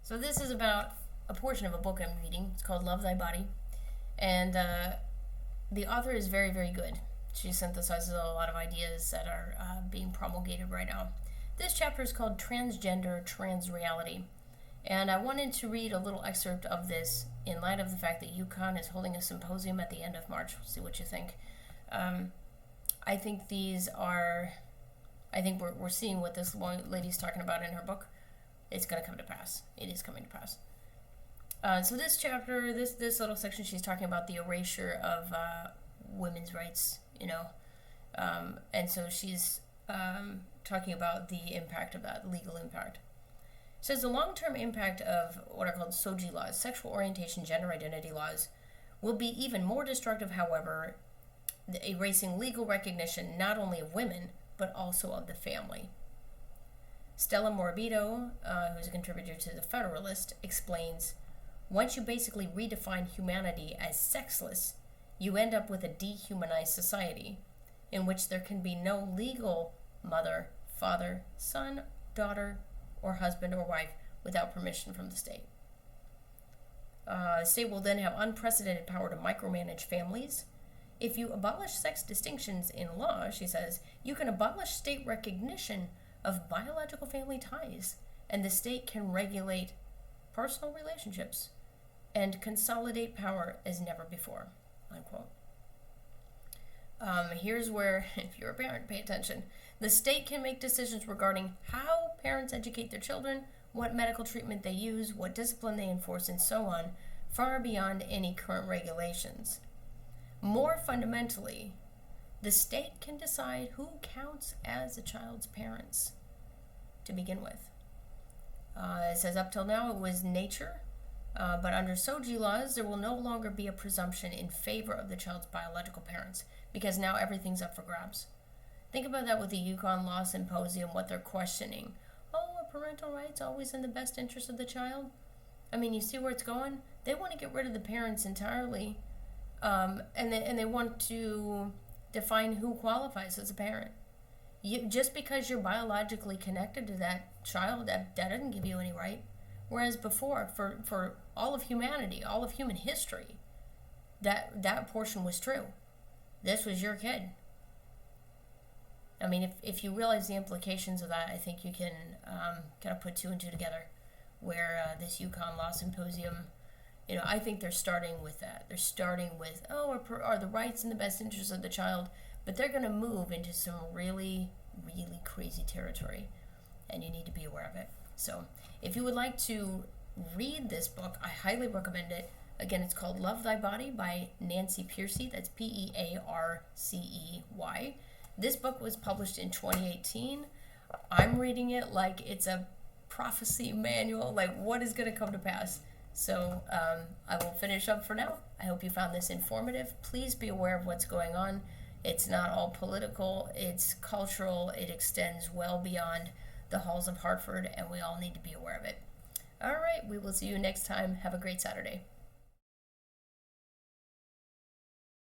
So this is about a portion of a book I'm reading. It's called Love Thy Body. And the author is very, very good. She synthesizes a lot of ideas that are being promulgated right now. This chapter is called Transgender Transreality. And I wanted to read a little excerpt of this in light of the fact that UConn is holding a symposium at the end of March. We'll see what you think. I think we're seeing what this lady's talking about in her book. It's going to come to pass. It is coming to pass. So this chapter, this little section, she's talking about the erasure of women's rights, and so she's talking about the impact of that, legal impact. It says the long-term impact of what are called SOGI laws, sexual orientation, gender identity laws, will be even more destructive, however, erasing legal recognition not only of women, but also of the family. Stella Morabito, who's a contributor to The Federalist, explains, once you basically redefine humanity as sexless, you end up with a dehumanized society in which there can be no legal mother, father, son, daughter, or husband or wife without permission from the state. The state will then have unprecedented power to micromanage families. If you abolish sex distinctions in law, she says, you can abolish state recognition of biological family ties, and the state can regulate personal relationships and consolidate power as never before, unquote. Here's where, if you're a parent, pay attention. The state can make decisions regarding how parents educate their children, what medical treatment they use, what discipline they enforce, and so on, far beyond any current regulations. More fundamentally, the state can decide who counts as a child's parents to begin with. It says up till now it was nature, but under SOGI laws, there will no longer be a presumption in favor of the child's biological parents, because now everything's up for grabs. Think about that with the UConn Law Symposium, what they're questioning. Oh, are parental rights always in the best interest of the child? I mean, you see where it's going? They want to get rid of the parents entirely, and they want to define who qualifies as a parent. Just because you're biologically connected to that child, that doesn't give you any right. Whereas before, for all of humanity, all of human history, that portion was true. This was your kid. I mean, if you realize the implications of that, I think you can kind of put two and two together, where this UConn Law Symposium, I think they're starting with that. They're starting with, are the rights in the best interest of the child? But they're going to move into some really, really crazy territory, and you need to be aware of it. So if you would like to read this book, I highly recommend it. Again, it's called Love Thy Body by Nancy Pearcey. That's Pearcey. This book was published in 2018. I'm reading it like it's a prophecy manual, like what is going to come to pass. So I will finish up for now. I hope you found this informative. Please be aware of what's going on. It's not all political. It's cultural. It extends well beyond the halls of Hartford, and we all need to be aware of it. All right, we will see you next time. Have a great Saturday.